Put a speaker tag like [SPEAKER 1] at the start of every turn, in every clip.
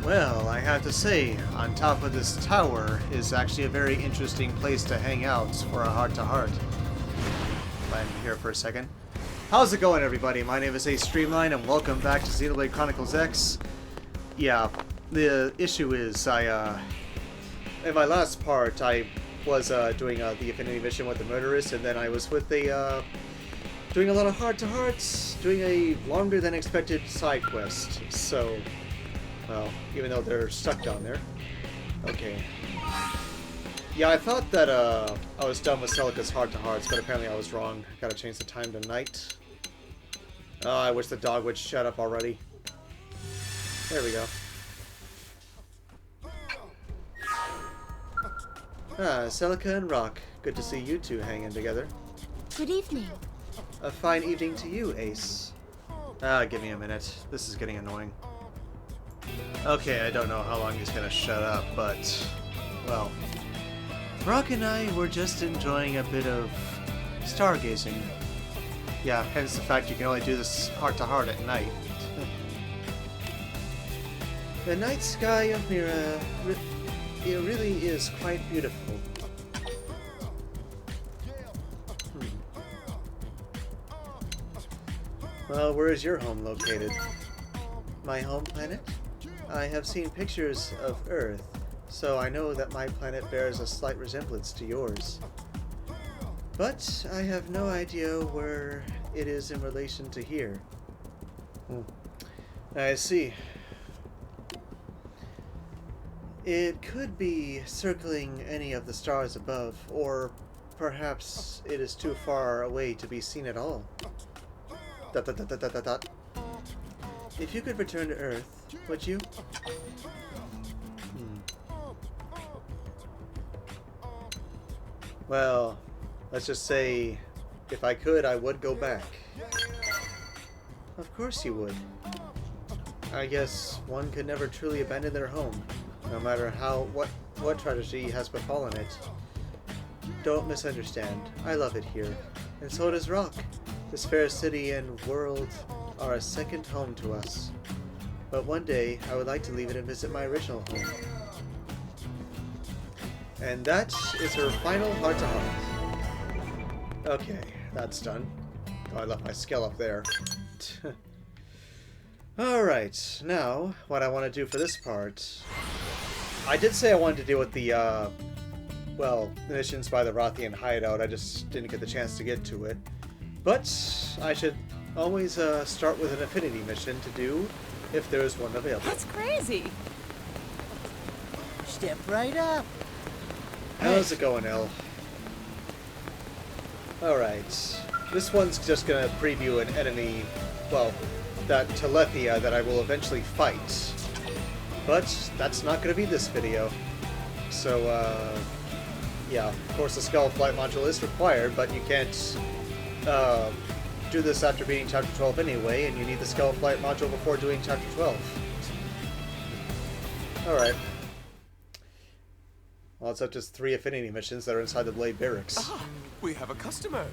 [SPEAKER 1] Well, I have to say, on top of this tower is actually a very interesting place to hang out for a heart-to-heart. Land here for a second. How's it going, everybody? My name is Ace Streamline, and welcome back to Xenoblade Chronicles X. Yeah, the issue is, in my last part, I was doing the Affinity mission with the Murderess, and then I was with the, doing a lot of heart-to-hearts, doing a longer-than-expected side quest, so... Well, even though they're stuck down there. Okay. Yeah, I thought that I was done with Celica's heart-to-hearts, but apparently I was wrong. Gotta change the time to night. Oh, I wish the dog would shut up already. There we go. Ah, Celica and Rock. Good to see you two hanging together.
[SPEAKER 2] Good evening.
[SPEAKER 1] A fine evening to you, Ace. Ah, give me a minute. This is getting annoying. Okay, I don't know how long he's gonna shut up, but... Well... Rock and I were just enjoying a bit of... stargazing. Yeah, hence the fact you can only do this heart-to-heart at night. The night sky of Mira... it really is quite beautiful. Well, where is your home located? My home planet? I have seen pictures of Earth, so I know that my planet bears a slight resemblance to yours. But I have no idea where it is in relation to here. I see. It could be circling any of the stars above, or perhaps it is too far away to be seen at all. ... If you could return to Earth, would you? Well, let's just say, if I could, I would go back. Of course you would. I guess one could never truly abandon their home, no matter what tragedy has befallen it. Don't misunderstand. I love it here, and so does Rock. This fair city and world are a second home to us. But one day, I would like to leave it and visit my original home. And that is her final heart-to-heart. Okay, that's done. Oh, I left my skill up there. Alright, now, what I want to do for this part... I did say I wanted to deal with the, well, the missions by the Rothian hideout. I just didn't get the chance to get to it. But I should always start with an affinity mission to do if there is one available.
[SPEAKER 3] That's crazy.
[SPEAKER 4] Step right up.
[SPEAKER 1] How's it going, Elle? Alright. This one's just gonna preview an enemy, well, that Telethia that I will eventually fight. But that's not gonna be this video. So, yeah, of course the Skull Flight module is required, but you can't do this after beating Chapter 12 anyway, and you need the Skull Flight module before doing Chapter 12. Alright. Well, it's up to 3 affinity missions that are inside the Blade Barracks.
[SPEAKER 5] Ah, we have a customer.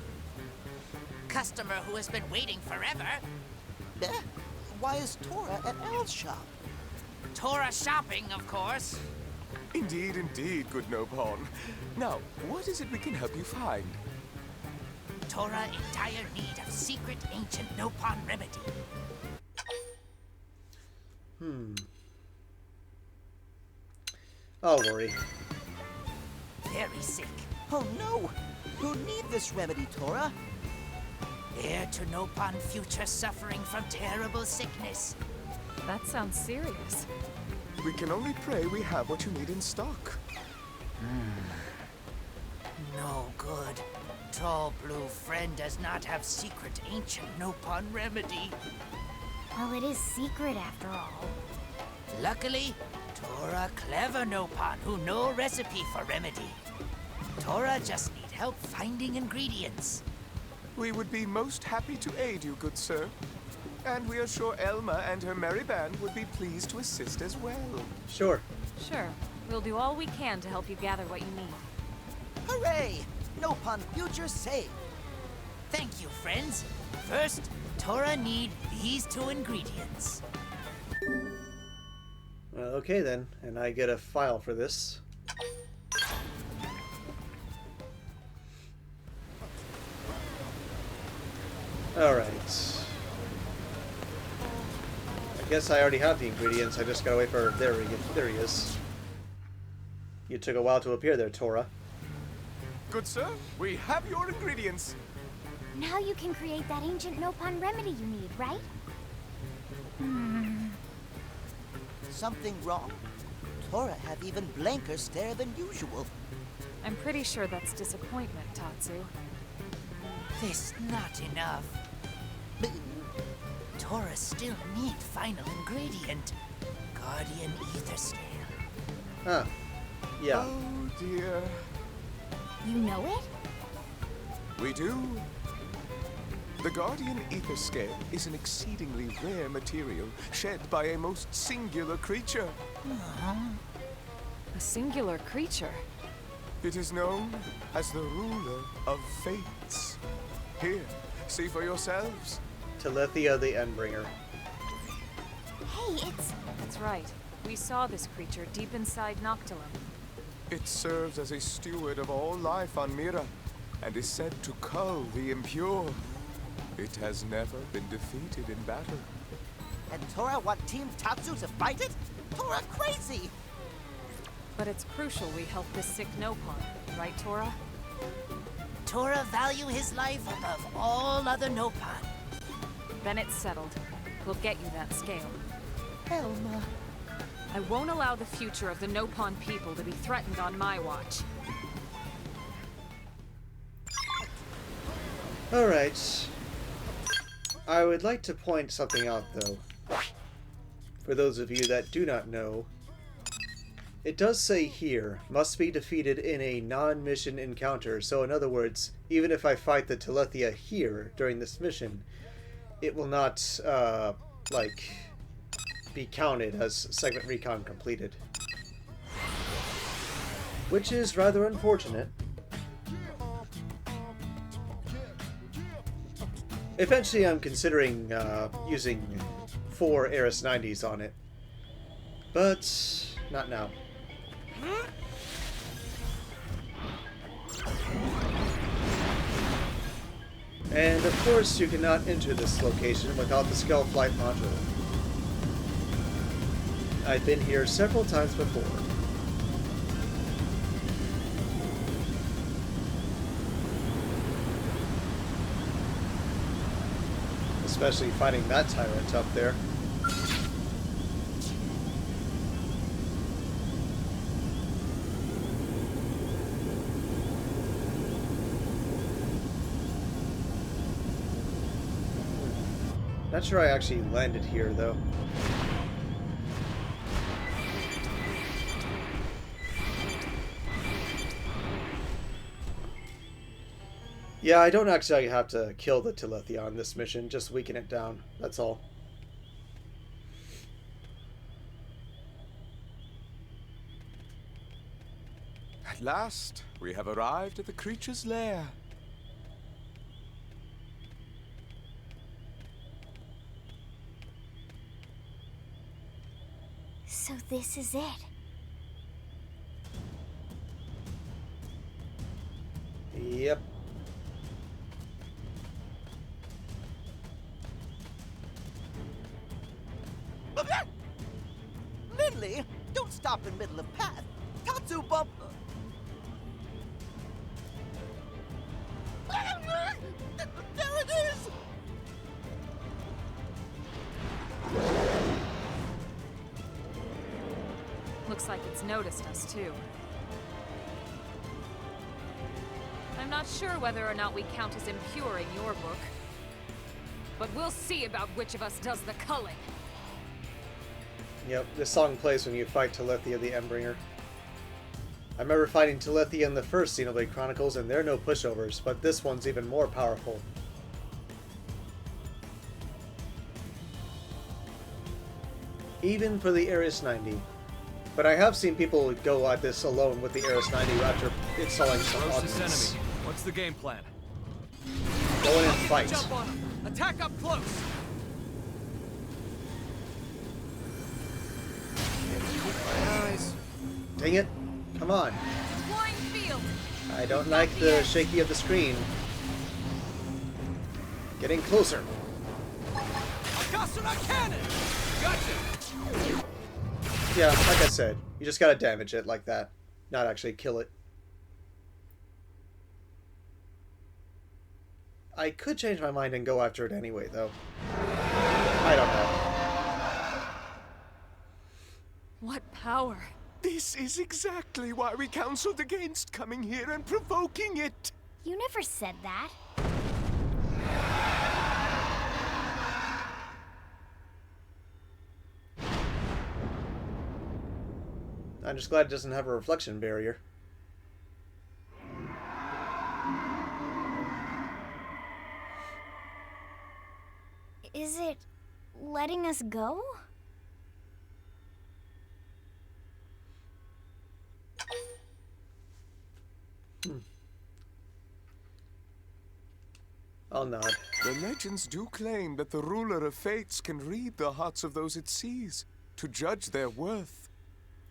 [SPEAKER 6] Customer who has been waiting forever.
[SPEAKER 4] Why is Tora at Elle's shop?
[SPEAKER 6] Tora shopping, of course.
[SPEAKER 5] Indeed, indeed, good Nopon. Now, what is it we can help you find?
[SPEAKER 6] Tora in dire need of secret ancient Nopon remedy.
[SPEAKER 1] I'll worry.
[SPEAKER 6] Very sick.
[SPEAKER 4] Oh no! Who need this remedy, Tora?
[SPEAKER 6] Heir to Nopon future suffering from terrible sickness.
[SPEAKER 3] That sounds serious.
[SPEAKER 5] We can only pray we have what you need in stock.
[SPEAKER 6] No good. Tall blue friend does not have secret ancient Nopon remedy.
[SPEAKER 2] Well, it is secret after all.
[SPEAKER 6] Luckily, Tora clever Nopon who know recipe for remedy. Tora just need help finding ingredients.
[SPEAKER 5] We would be most happy to aid you, good sir. And we are sure Elma and her merry band would be pleased to assist as well.
[SPEAKER 1] Sure.
[SPEAKER 3] Sure. We'll do all we can to help you gather what you need.
[SPEAKER 4] Hooray! Nopon future safe.
[SPEAKER 6] Thank you, friends. First, Tora need these 2 ingredients.
[SPEAKER 1] Okay then, and I get a file for this. Alright. I guess I already have the ingredients, I just gotta wait for... There he is. You took a while to appear there, Tora.
[SPEAKER 5] Good sir, we have your ingredients.
[SPEAKER 2] Now you can create that ancient Nopon remedy you need, right?
[SPEAKER 4] Something wrong? Tora have even blanker stare than usual.
[SPEAKER 3] I'm pretty sure that's disappointment, Tatsu.
[SPEAKER 6] This not enough. Tora still need final ingredient. Guardian ether scale.
[SPEAKER 1] Huh. Yeah.
[SPEAKER 5] Oh dear.
[SPEAKER 2] You know it?
[SPEAKER 5] We do. The Guardian Ether Scale is an exceedingly rare material shed by a most singular creature.
[SPEAKER 3] A singular creature.
[SPEAKER 5] It is known as the ruler of fates. Here, see for yourselves.
[SPEAKER 1] Telethia the Endbringer.
[SPEAKER 2] Hey, it's...
[SPEAKER 3] That's right. We saw this creature deep inside Noctilum.
[SPEAKER 5] It serves as a steward of all life on Mira, and is said to cull the impure. It has never been defeated in battle.
[SPEAKER 4] And Tora want Team Tatsu to fight it? Tora crazy!
[SPEAKER 3] But it's crucial we help this sick Nopon, right, Tora?
[SPEAKER 6] Tora value his life above all other Nopon.
[SPEAKER 3] Then it's settled. We'll get you that scale.
[SPEAKER 4] Elma.
[SPEAKER 3] I won't allow the future of the Nopon people to be threatened on my watch.
[SPEAKER 1] Alright. I would like to point something out, though. For those of you that do not know, it does say here, must be defeated in a non-mission encounter. So in other words, even if I fight the Telethia here during this mission, it will not, like, be counted as segment recon completed. Which is rather unfortunate. Eventually I'm considering using 4 Eris 90s on it. But not now. And of course you cannot enter this location without the Skull Flight module. I've been here several times before. Especially fighting that tyrant up there. Not sure I actually landed here, though. Yeah, I don't actually have to kill the Telethia on this mission, just weaken it down. That's all.
[SPEAKER 5] At last, we have arrived at the creature's lair.
[SPEAKER 2] So this is it.
[SPEAKER 1] Yep.
[SPEAKER 4] Lindley, don't stop in middle of path. Tatsu bump. There it is!
[SPEAKER 3] Looks like it's noticed us, too. I'm not sure whether or not we count as impure in your book. But we'll see about which of us does the culling.
[SPEAKER 1] Yep, this song plays when you fight Telethia the Endbringer. I remember fighting Telethia in the first Xenoblade Chronicles, and they're no pushovers, but this one's even more powerful. Even for the Eris 90. But I have seen people go at this alone with the Eris 90 after installing some
[SPEAKER 7] Approach this
[SPEAKER 1] augments.
[SPEAKER 7] enemy. What's the game plan?
[SPEAKER 1] Go in and fight.
[SPEAKER 7] Jump on him! Attack up close!
[SPEAKER 1] Dang it. Come on.
[SPEAKER 3] Deploying field.
[SPEAKER 1] I don't like the shaky of the screen. Getting closer.
[SPEAKER 7] Akasuna cannon! Gotcha!
[SPEAKER 1] Yeah, like I said, you just gotta damage it like that. Not actually kill it. I could change my mind and go after it anyway, though. I don't know.
[SPEAKER 3] What power?
[SPEAKER 5] This is exactly why we counseled against coming here and provoking it.
[SPEAKER 2] You never said that.
[SPEAKER 1] I'm just glad it doesn't have a reflection barrier.
[SPEAKER 2] Is it letting us go?
[SPEAKER 1] I'll nod.
[SPEAKER 5] The legends do claim that the ruler of fates can read the hearts of those it sees, to judge their worth.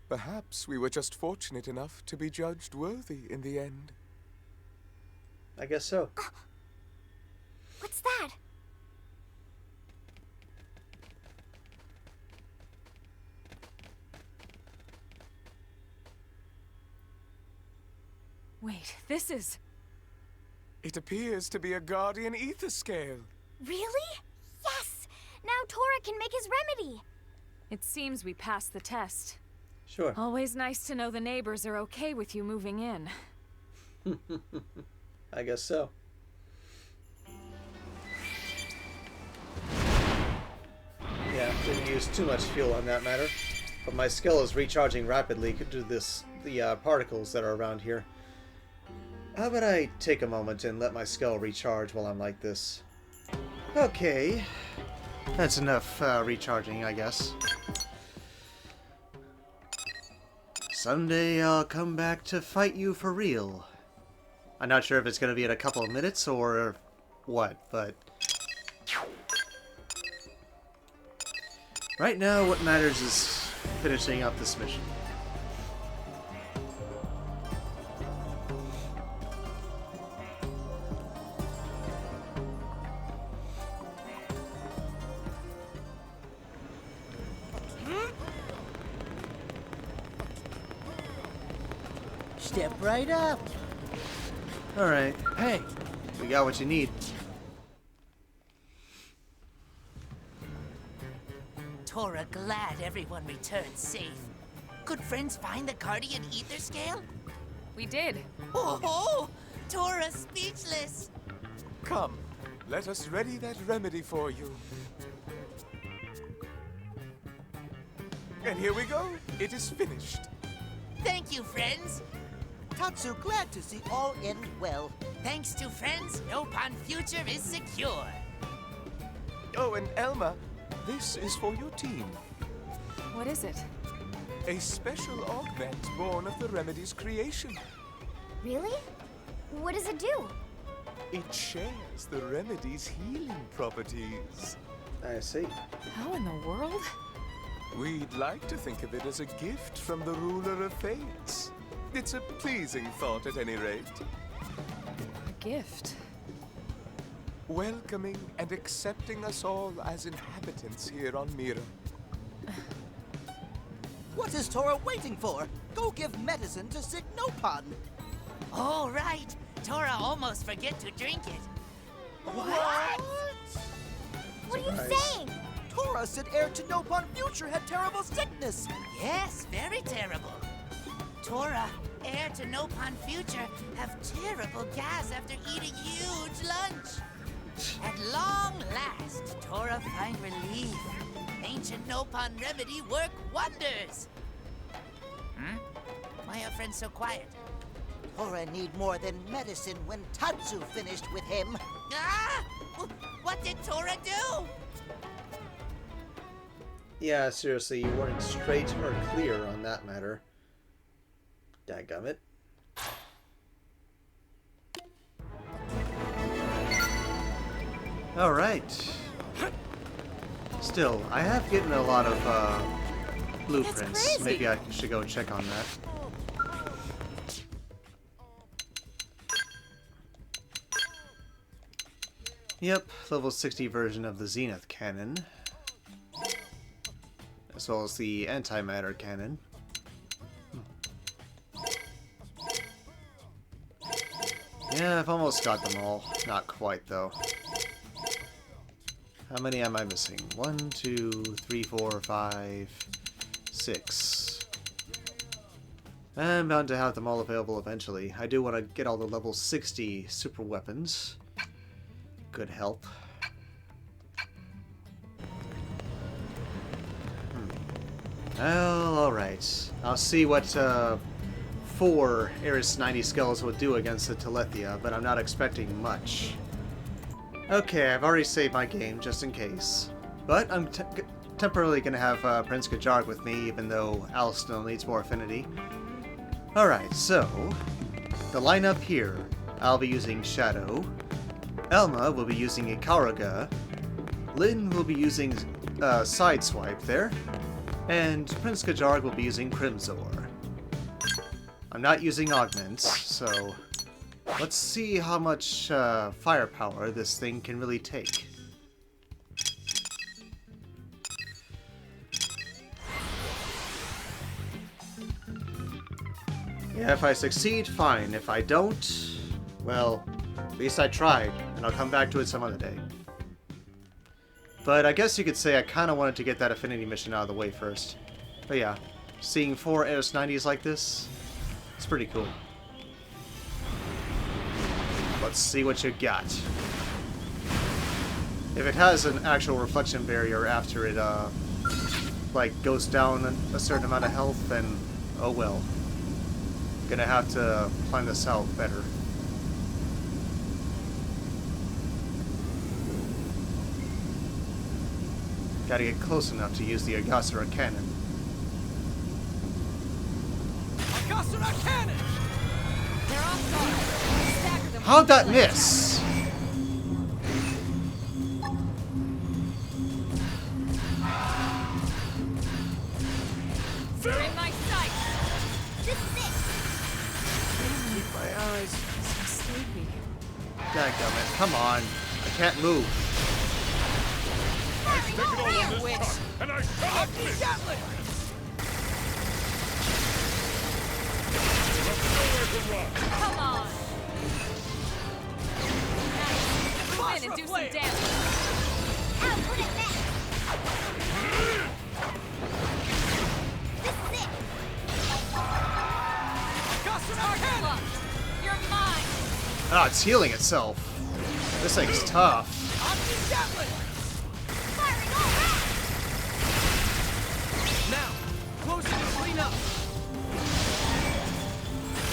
[SPEAKER 5] Perhaps we were just fortunate enough to be judged worthy in the end.
[SPEAKER 1] I guess so.
[SPEAKER 2] What's that?
[SPEAKER 3] Wait, this is...
[SPEAKER 5] It appears to be a guardian ether scale.
[SPEAKER 2] Really? Yes! Now Tora can make his remedy!
[SPEAKER 3] It seems we passed the test.
[SPEAKER 1] Sure.
[SPEAKER 3] Always nice to know the neighbors are okay with you moving in.
[SPEAKER 1] I guess so. Yeah, didn't use too much fuel on that matter. But my skill is recharging rapidly due to the particles that are around here. How about I take a moment and let my skill recharge while I'm like this? Okay. That's enough recharging, I guess. Someday I'll come back to fight you for real. I'm not sure if it's going to be in a couple of minutes or what, but... right now, what matters is finishing up this mission.
[SPEAKER 4] Step right up.
[SPEAKER 1] Alright. Hey, we got what you need.
[SPEAKER 6] Tora, glad everyone returned safe. Could friends find the guardian ether scale?
[SPEAKER 3] We did.
[SPEAKER 6] Oh, Tora speechless.
[SPEAKER 5] Come, let us ready that remedy for you. And here we go. It is finished.
[SPEAKER 6] Thank you, friends.
[SPEAKER 4] Tatsu, glad to see all end well.
[SPEAKER 6] Thanks to friends, Nopon future is secure.
[SPEAKER 5] Oh, and Elma, this is for your team.
[SPEAKER 3] What is it?
[SPEAKER 5] A special augment born of the remedy's creation.
[SPEAKER 2] Really? What does it do?
[SPEAKER 5] It shares the remedy's healing properties.
[SPEAKER 1] I see.
[SPEAKER 3] How in the world?
[SPEAKER 5] We'd like to think of it as a gift from the ruler of fates. It's a pleasing thought at any rate.
[SPEAKER 3] A gift.
[SPEAKER 5] Welcoming and accepting us all as inhabitants here on Mira.
[SPEAKER 4] What is Tora waiting for? Go give medicine to sick Nopon.
[SPEAKER 6] Oh, right. Tora almost forget to drink it.
[SPEAKER 4] What?
[SPEAKER 2] What are you
[SPEAKER 1] Surprise.
[SPEAKER 2] saying?
[SPEAKER 4] Tora said heir to Nopon future had terrible sickness.
[SPEAKER 6] Yes, very terrible. Tora, heir to Nopon future, have terrible gas after eating huge lunch. At long last, Tora find relief. Ancient Nopon remedy work wonders. Why are friends so quiet?
[SPEAKER 4] Tora need more than medicine when Tatsu finished with him.
[SPEAKER 6] Ah! What did Tora do?
[SPEAKER 1] Yeah, seriously, you weren't straight or clear on that matter. Dadgummit. Alright. Still, I have gotten a lot of blueprints.
[SPEAKER 2] crazy.
[SPEAKER 1] Maybe I should go check on that. Yep, level 60 version of the Zenith cannon. As well as the antimatter cannon. Yeah, I've almost got them all. Not quite, though. How many am I missing? 1, 2, 3, 4, 5, 6. I'm bound to have them all available eventually. I do want to get all the level 60 super weapons. Good help. Well, alright. I'll see what 4 Eris 90 skulls will do against the Telethia, but I'm not expecting much. Okay, I've already saved my game, just in case. But I'm temporarily going to have Prince Kajarg with me, even though Al still needs more affinity. Alright, so... the lineup here. I'll be using Shadow. Elma will be using Ikaruga. Lyn will be using Sideswipe there. And Prince Kajarg will be using Crimzor. I'm not using augments, so let's see how much firepower this thing can really take. Yeah, if I succeed, fine. If I don't, well, at least I tried, and I'll come back to it some other day. But I guess you could say I kind of wanted to get that affinity mission out of the way first. But yeah, seeing 4 Eris 90s like this, it's pretty cool. Let's see what you got. If it has an actual reflection barrier after it, like, goes down a certain amount of health, then oh well. Gonna have to plan this out better. Gotta get close enough to use the Agasura cannon.
[SPEAKER 7] Agasura cannon!
[SPEAKER 3] They're off guard. Stagger them.
[SPEAKER 1] How'd that miss?
[SPEAKER 3] They're in my sight.
[SPEAKER 2] This is it!
[SPEAKER 7] Keep my eyes.
[SPEAKER 3] So sleepy.
[SPEAKER 1] Dadgummit, come on. I can't move.
[SPEAKER 7] Take it all
[SPEAKER 3] Be
[SPEAKER 7] in
[SPEAKER 3] a
[SPEAKER 7] this
[SPEAKER 3] witch.
[SPEAKER 7] truck, and I shall miss.
[SPEAKER 3] Gatling.
[SPEAKER 7] Nowhere to run.
[SPEAKER 3] Come on. Nice. Move in and do some damage.
[SPEAKER 2] Out, put it back! This is it!
[SPEAKER 3] Hard luck. You're mine.
[SPEAKER 1] Ah, it's healing itself. This thing's tough.
[SPEAKER 2] Firing all back!
[SPEAKER 7] Now, close it and clean up.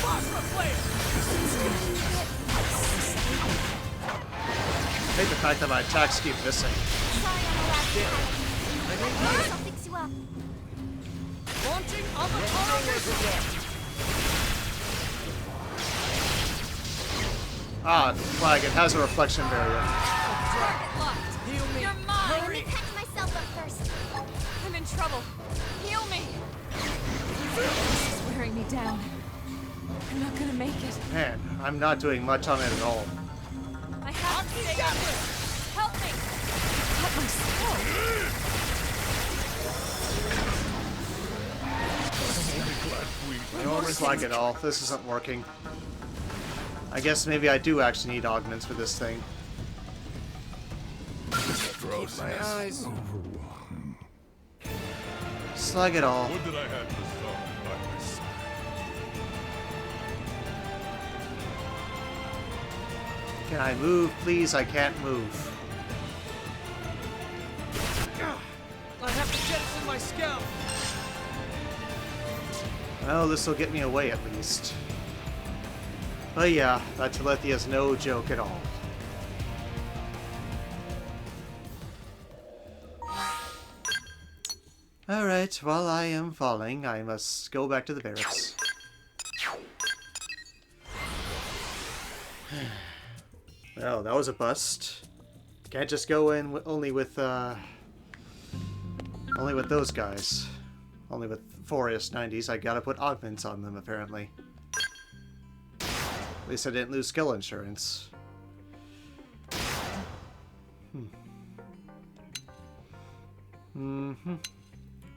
[SPEAKER 7] Phosphor flare.
[SPEAKER 1] I hate the fact that my attacks keep missing.
[SPEAKER 2] Sorry I'm the last one. I'll fix you up.
[SPEAKER 7] Launching on the tunnel.
[SPEAKER 1] Ah, flag, it has a reflection barrier.
[SPEAKER 3] Target locked.
[SPEAKER 7] Heal me.
[SPEAKER 3] You're mine.
[SPEAKER 2] Let me catch myself up first.
[SPEAKER 3] I'm in trouble. Heal me. This is wearing me down. I'm not gonna make it.
[SPEAKER 1] Man, I'm not doing much on it at all.
[SPEAKER 3] I have to stay up. Help me. Cut myself.
[SPEAKER 1] I don't like it all. This isn't working. I guess maybe I do actually need augments for this thing.
[SPEAKER 7] Gross. My eyes.
[SPEAKER 1] Slag it all.
[SPEAKER 7] Would that I had this song by my side.
[SPEAKER 1] Can I move, please? I can't move.
[SPEAKER 7] I have to jettison my scout.
[SPEAKER 1] Well, this will get me away at least. But yeah, that Telethia is no joke at all. Alright, while I am falling, I must go back to the barracks. Well, that was a bust. Can't just go in only with those guys. Only with 4 S90s. I gotta put augments on them, apparently. At least I didn't lose skill insurance.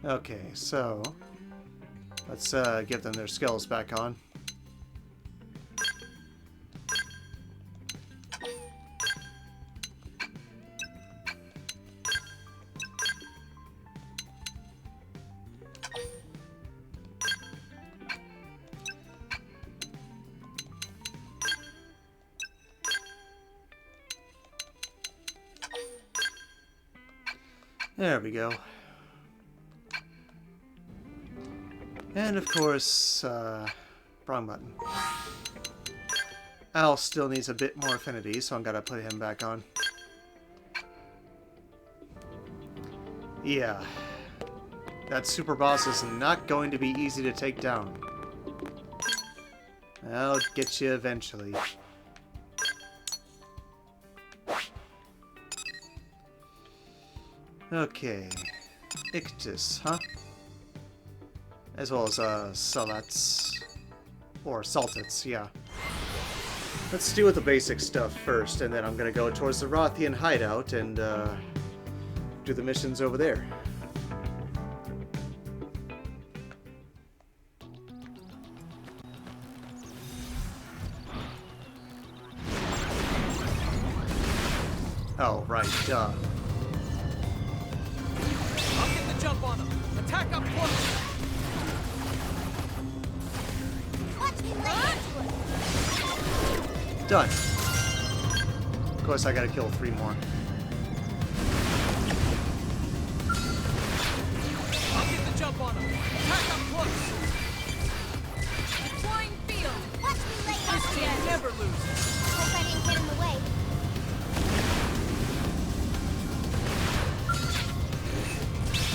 [SPEAKER 1] Okay, so let's give them their skills back on. There we go. And of course, wrong button. Al still needs a bit more affinity, so I'm gonna put him back on. Yeah. That super boss is not going to be easy to take down. I'll get you eventually. Okay. Ictus, huh? As well as, Salats. Or Saltits, yeah. Let's deal with the basic stuff first, and then I'm gonna go towards the Rothian hideout and, do the missions over there. Oh, right, duh.
[SPEAKER 7] I'll get the jump on them. Attack up close.
[SPEAKER 2] Watch me lay into it.
[SPEAKER 1] Done. Of course, I gotta kill 3 more.
[SPEAKER 7] I'll get the jump on them. Attack up close.
[SPEAKER 3] Flying field.
[SPEAKER 2] Watch me lay into
[SPEAKER 7] This team
[SPEAKER 2] it.
[SPEAKER 7] never loses.
[SPEAKER 2] Hope I didn't get in the way.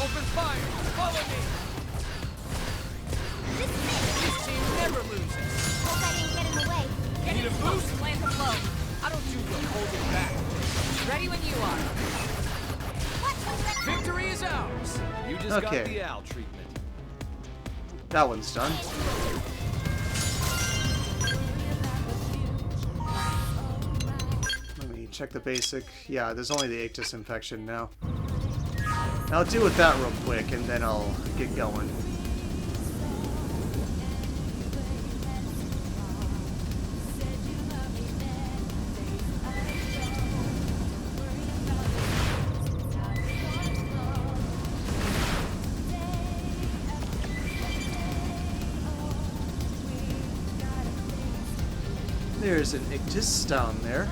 [SPEAKER 7] Open fire. Follow me.
[SPEAKER 2] This is it.
[SPEAKER 7] This team never loses.
[SPEAKER 2] Hope I didn't get in the way.
[SPEAKER 7] Need a
[SPEAKER 3] Close,
[SPEAKER 7] boost?
[SPEAKER 3] plant the blow.
[SPEAKER 7] I don't do the holding back.
[SPEAKER 3] Ready when you are.
[SPEAKER 2] Watch me lay.
[SPEAKER 7] Victory is ours.
[SPEAKER 8] You just
[SPEAKER 1] Okay.
[SPEAKER 8] got the Al treatment.
[SPEAKER 1] That one's done. Let me check the basic. Yeah, there's only the Ictus infection now. I'll deal with that real quick, and then I'll get going. There's an Ictus down there.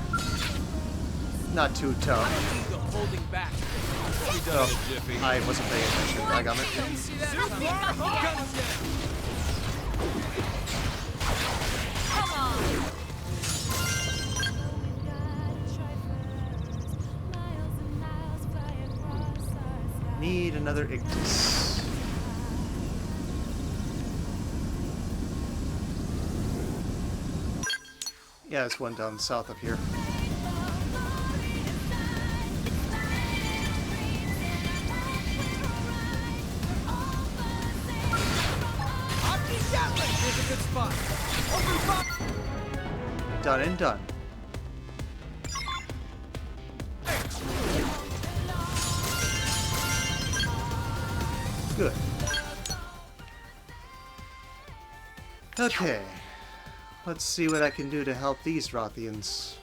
[SPEAKER 1] Not too
[SPEAKER 7] I
[SPEAKER 1] tough.
[SPEAKER 7] don't do the holding back.
[SPEAKER 1] Oh, I wasn't paying attention. I got it.
[SPEAKER 7] See that? Guns down.
[SPEAKER 3] Come on.
[SPEAKER 1] Need another Ictus. Yeah, there's one down south of here.
[SPEAKER 7] Here's a good spot. Open fire.
[SPEAKER 1] Done and done. Good. Okay. Let's see what I can do to help these Rothians.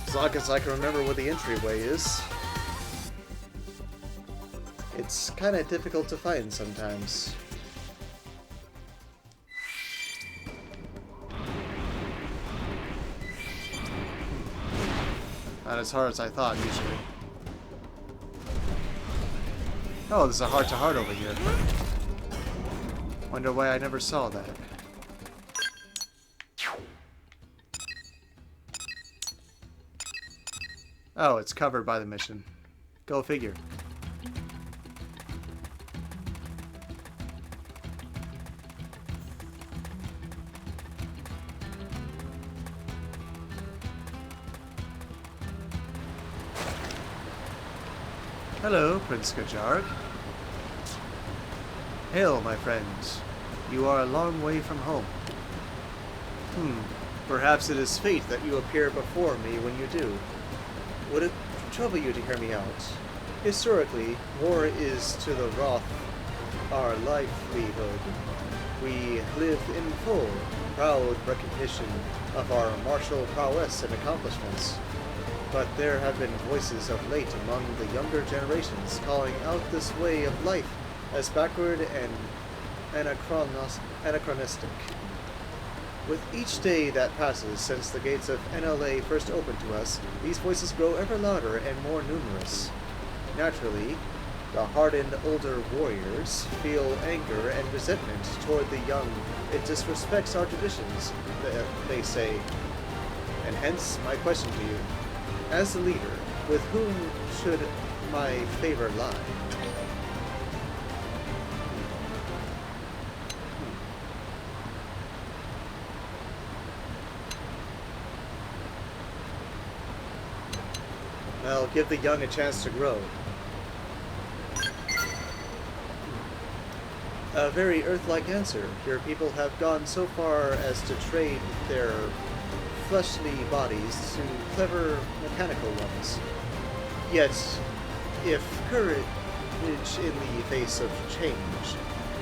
[SPEAKER 1] As long as I can remember where the entryway is. It's kind of difficult to find sometimes. Not as hard as I thought, usually. Oh, there's a heart-to-heart over here. Wonder why I never saw that. Oh, it's covered by the mission. Go figure. Hello, Prince Gajarg. Hail, my friend. You are a long way from home. Perhaps it is fate that you appear before me when you do. Would it trouble you to hear me out? Historically, war is to the Roth our livelihood. We live in full, proud recognition of our martial prowess and accomplishments. But there have been voices of late among the younger generations calling out this way of life as backward and anachronistic. With each day that passes since the gates of NLA first opened to us, these voices grow ever louder and more numerous. Naturally, the hardened older warriors feel anger and resentment toward the young. It disrespects our traditions, they say. And hence, my question to you. As the leader, with whom should my favor lie? Well, give the young a chance to grow. A very Earth-like answer. Your people have gone so far as to trade their fleshly bodies to clever mechanical ones. Yet, if courage in the face of change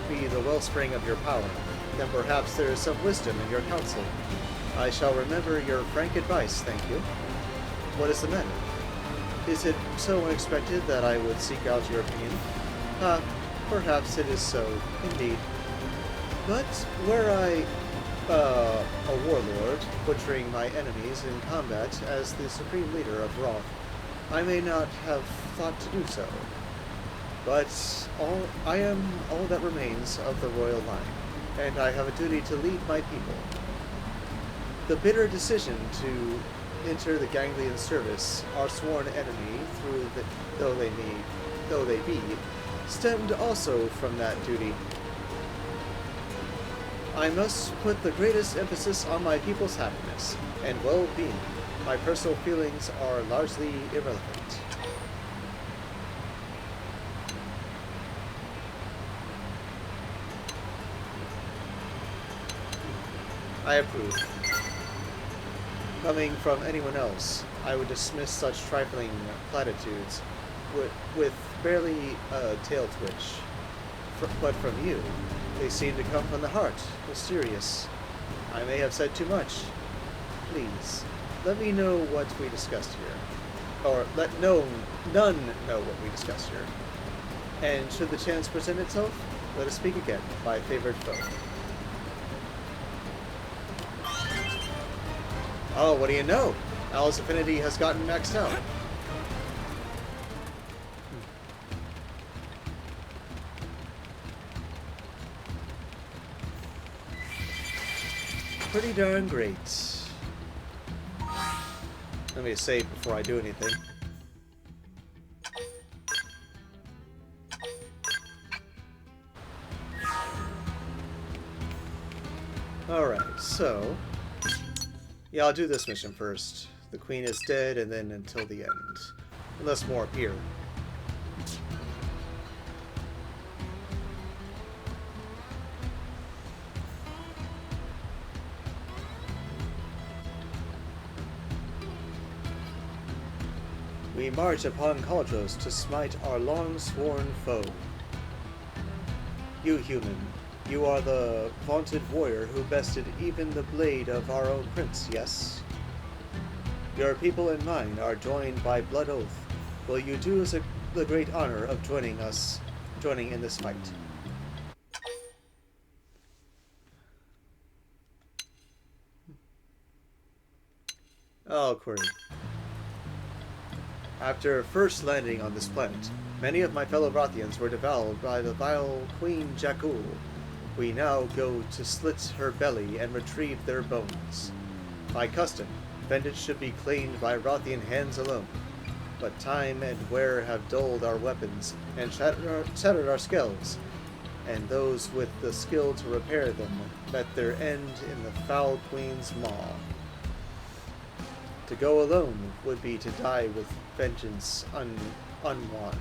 [SPEAKER 1] be the wellspring of your power, then perhaps there is some wisdom in your counsel. I shall remember your frank advice, thank you. What is the matter? Is it so unexpected that I would seek out your opinion? Perhaps it is so, indeed. But were I a warlord, butchering my enemies in combat as the supreme leader of Roth, I may not have thought to do so. But I am all that remains of the royal line, and I have a duty to lead my people. The bitter decision to enter the Ganglion service, our sworn enemy, though they be, stemmed also from that duty. I must put the greatest emphasis on my people's happiness and well-being. My personal feelings are largely irrelevant. I approve. Coming from anyone else, I would dismiss such trifling platitudes with barely a tail twitch. But from you, they seem to come from the heart, mysterious. I may have said too much. Please, let me know what we discussed here. Or let none know what we discussed here. And should the chance present itself, let us speak again, my favored foe. Oh, what do you know? Alice Affinity has gotten maxed out. Pretty darn great. Let me save before I do anything. Alright, so... yeah, I'll do this mission first. The queen is dead, and then until the end. Unless more appear. We march upon Kaldros to smite our long-sworn foe. You human, you are the vaunted warrior who bested even the blade of our own prince, yes? Your people and mine are joined by blood oath. Will you do us the great honor of joining in this fight? Oh, query. After first landing on this planet, many of my fellow Rothians were devoured by the vile Queen Jakul. We now go to slit her belly and retrieve their bones. By custom, vengeance should be claimed by Rothian hands alone. But time and wear have dulled our weapons and shattered our skulls, and those with the skill to repair them met their end in the foul Queen's maw. To go alone would be to die with vengeance unwon.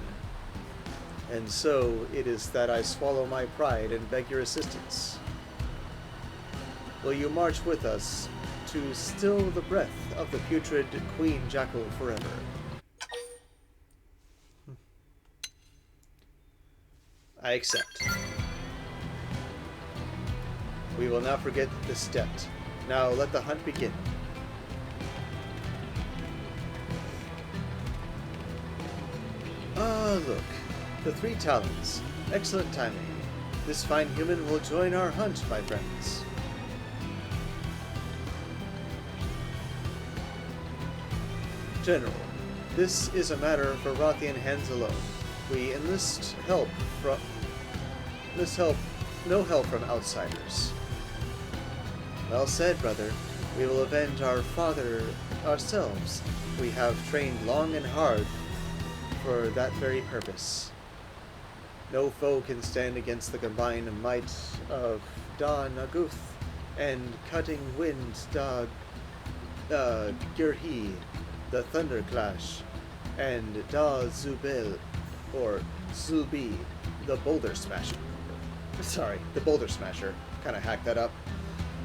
[SPEAKER 1] And so it is that I swallow my pride and beg your assistance. Will you march with us to still the breath of the putrid Queen Jackal forever. I accept. We will not forget this debt. Now let the hunt begin. Ah, look. The Three Talons. Excellent timing. This fine human will join our hunt, my friends. General, this is a matter for Rothian hands alone. We enlist help from... no help from outsiders. Well said, brother. We will avenge our father ourselves. We have trained long and hard for that very purpose. No foe can stand against the combined might of Da Naguth and Cutting Wind Da Girhi, the Thunderclash, and Da Zubel, or Zubi, the Boulder Smasher. Sorry, the Boulder Smasher. Kinda hacked that up.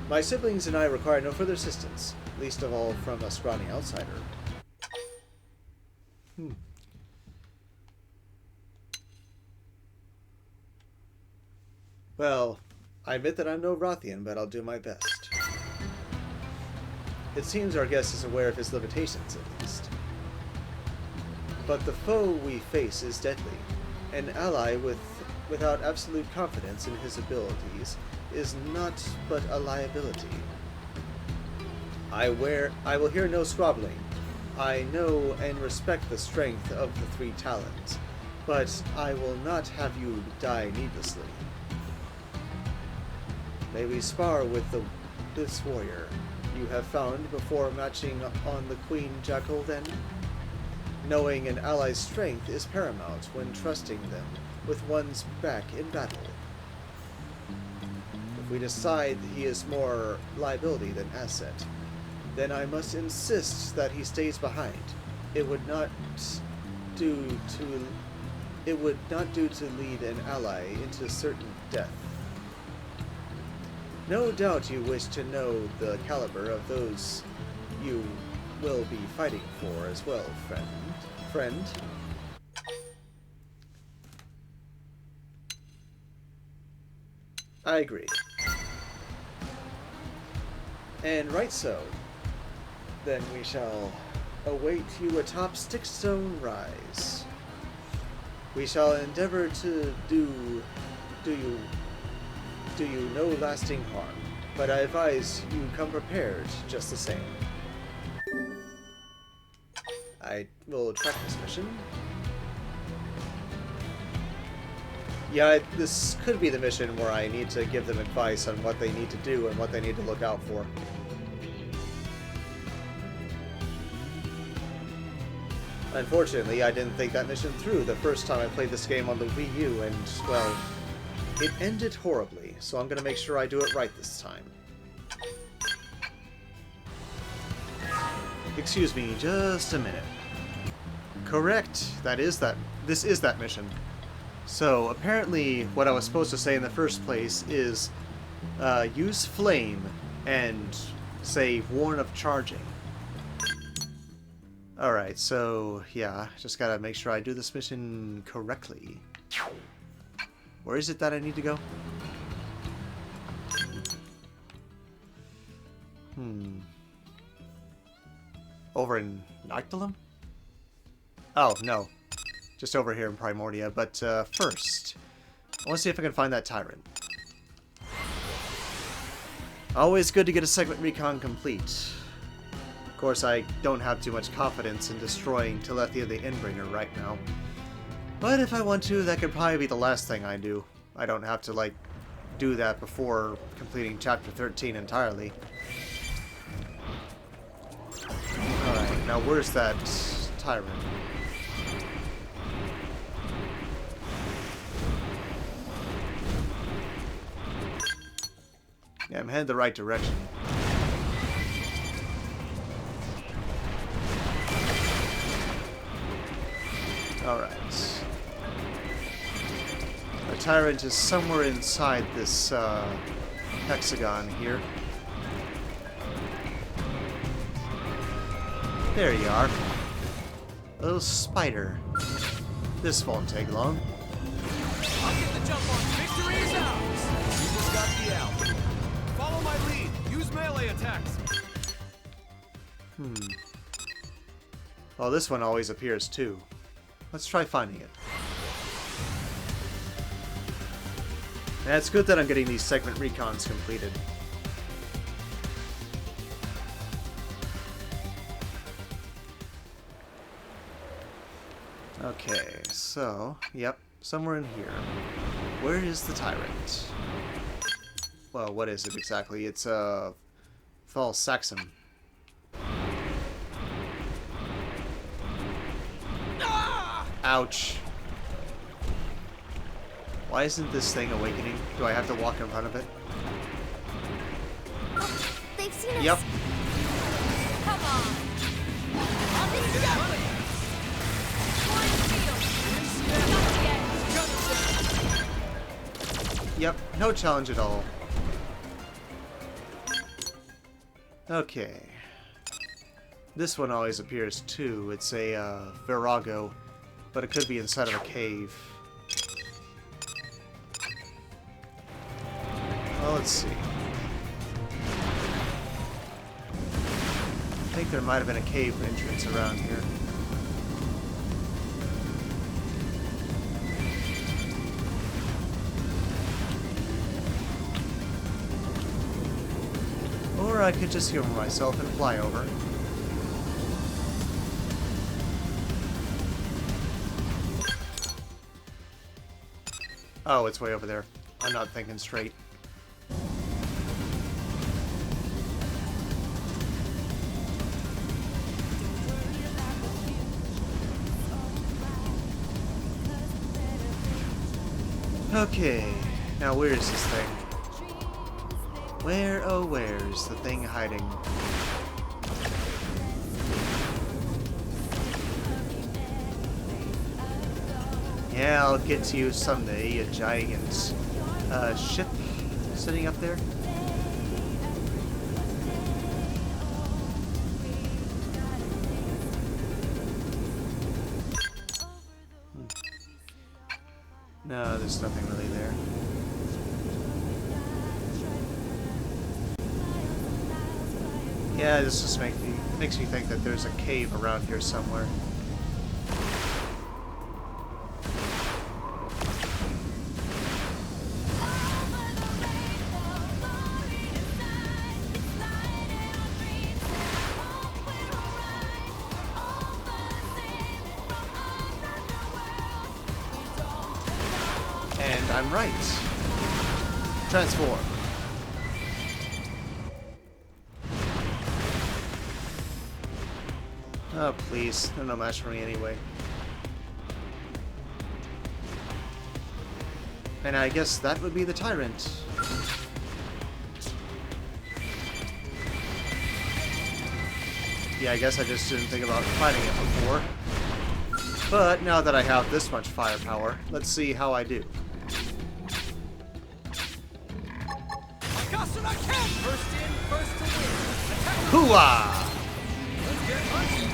[SPEAKER 1] My siblings and I require no further assistance, least of all from a scrawny outsider. Well, I admit that I'm no Rothian, but I'll do my best. It seems our guest is aware of his limitations, at least. But the foe we face is deadly. An ally without absolute confidence in his abilities is not but a liability. I will hear no squabbling. I know and respect the strength of the Three Talons, but I will not have you die needlessly. May we spar with this warrior you have found before matching on the Queen Jackal then? Knowing an ally's strength is paramount when trusting them with one's back in battle. If we decide he is more liability than asset, then I must insist that he stays behind. It would not do to lead an ally into certain death. No doubt you wish to know the caliber of those you will be fighting for as well, friend. I agree. And right so. Then we shall await you atop Stickstone Rise. We shall endeavor to do you no lasting harm, but I advise you come prepared just the same. I will track this mission. Yeah, this could be the mission where I need to give them advice on what they need to do and what they need to look out for. Unfortunately, I didn't think that mission through the first time I played this game on the Wii U, and, well, it ended horribly, so I'm gonna make sure I do it right this time. Excuse me, just a minute. Correct, this is that mission. So, apparently, what I was supposed to say in the first place is, use flame and say, warn of charging. Alright, so, yeah, just gotta make sure I do this mission correctly. Where is it that I need to go? Over in Nyctalum? Oh, no. Just over here in Primordia, but first, I want to see if I can find that tyrant. Always good to get a segment recon complete. Of course, I don't have too much confidence in destroying Telethia the Endbringer right now. But if I want to, that could probably be the last thing I do. I don't have to, like, do that before completing Chapter 13 entirely. Alright, now where's that tyrant? Yeah, I'm headed the right direction. Alright. The tyrant is somewhere inside this hexagon here. There you are. A little spider. This won't take long.
[SPEAKER 7] I'll get the jump on. Victory is ours! You just got the out. Follow my lead. Use melee attacks.
[SPEAKER 1] Well, this one always appears too. Let's try finding it. And it's good that I'm getting these segment recons completed. Okay, so, yep, somewhere in here. Where is the tyrant? Well, what is it exactly? It's false Saxon. Ouch. Why isn't this thing awakening? Do I have to walk in front of it?
[SPEAKER 2] They've seen us.
[SPEAKER 1] Yep.
[SPEAKER 3] Come on! I'll be together!
[SPEAKER 1] Yep, no challenge at all. Okay. This one always appears too. It's a Virago, but it could be inside of a cave. Well, let's see. I think there might have been a cave entrance around here. Or I could just humor myself and fly over. Oh, it's way over there. I'm not thinking straight. Okay, now where is this thing? Where, oh where's the thing hiding? Yeah, I'll get to you someday, a giant ship sitting up there. No, there's nothing really there. Yeah, this just makes me think that there's a cave around here somewhere. And I'm right. Transform. Oh, please. They're no match for me anyway. And I guess that would be the tyrant. Yeah, I guess I just didn't think about fighting it before. But now that I have this much firepower, let's see how I do.
[SPEAKER 7] First in, first to win. Attack.
[SPEAKER 1] Hooah!
[SPEAKER 7] Let's get hunting.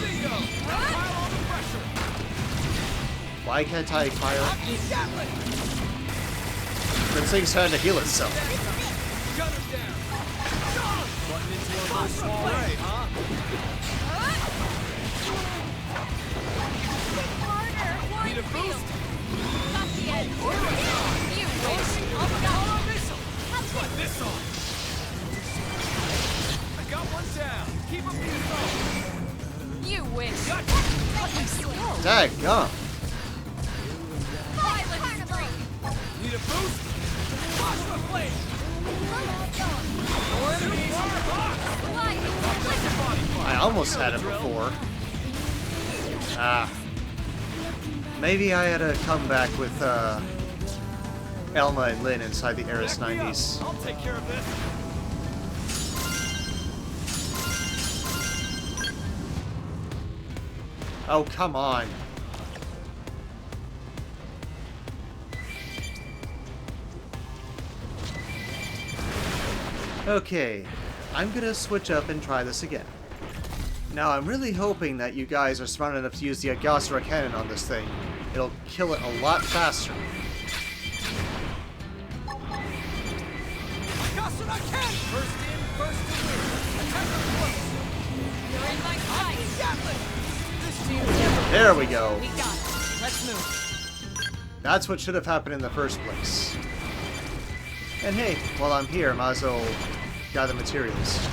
[SPEAKER 7] Bingo. Pile on the pressure.
[SPEAKER 1] Why can't I fire?
[SPEAKER 7] Gatling.
[SPEAKER 1] This thing's trying to heal itself.
[SPEAKER 7] Gunner's down. Button into a little small ray, huh? Need a boost?
[SPEAKER 3] Not the end. You wish.
[SPEAKER 7] Hold on, missile. Try this on. I got one down. Keep him in the zone.
[SPEAKER 3] You wish.
[SPEAKER 1] Daggum.
[SPEAKER 3] Violent spree.
[SPEAKER 7] Need a boost? Watch the flame. No enemies.
[SPEAKER 1] I almost had it before. Ah. Maybe I had to come back with Elma and Lynn inside the Eris 90s.
[SPEAKER 7] I'll take care of this.
[SPEAKER 1] Oh, come on. Okay, I'm gonna switch up and try this again. Now, I'm really hoping that you guys are smart enough to use the Agasra cannon on this thing. It'll kill it a lot faster.
[SPEAKER 7] Agasra cannon! First in, first to win. Attack up close.
[SPEAKER 3] You're in my sight.
[SPEAKER 7] Gatling! This team
[SPEAKER 1] There we go.
[SPEAKER 3] We got it. Let's move.
[SPEAKER 1] That's what should have happened in the first place. And hey, while I'm here, might as well gather materials.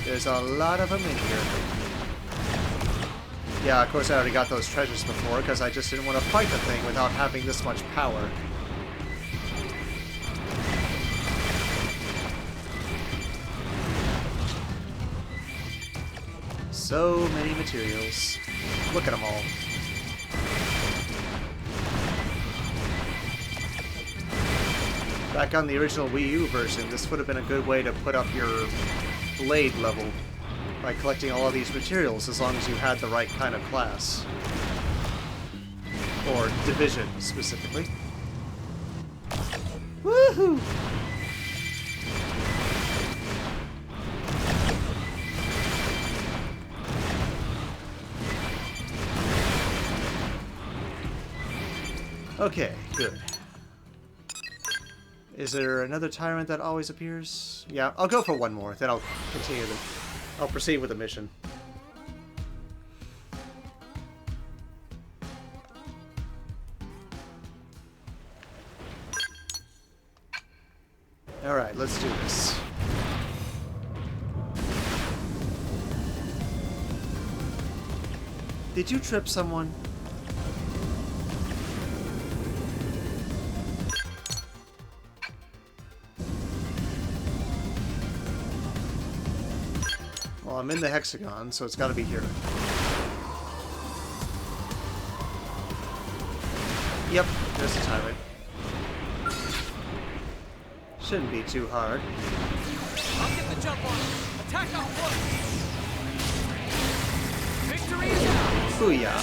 [SPEAKER 1] There's a lot of them in here. Yeah, of course I already got those treasures before, because I just didn't want to fight the thing without having this much power. So many materials. Look at them all. Back on the original Wii U version, this would have been a good way to put up your blade level by collecting all of these materials, as long as you had the right kind of class. Or division, specifically. Woohoo! Okay, good. Is there another tyrant that always appears? Yeah, I'll go for one more, then I'll continue I'll proceed with the mission. Alright, let's do this. Did you trip someone? Well, I'm in the hexagon, so it's got to be here. Yep, there's a tyrant. Shouldn't be too hard.
[SPEAKER 7] I'll get the jump on him. Attack up close. Victory is ours.
[SPEAKER 1] Booyah.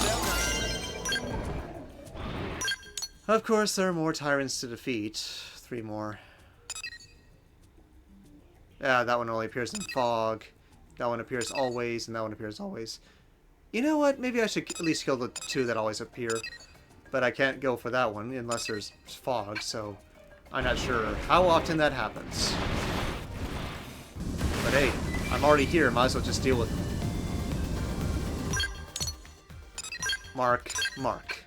[SPEAKER 1] Of course, there are more tyrants to defeat. 3 more. Yeah, that one only appears in fog. That one appears always, and that one appears always. You know what? Maybe I should at least kill the 2 that always appear. But I can't go for that one unless there's fog, so I'm not sure how often that happens. But hey, I'm already here. Might as well just deal with them. Mark, mark.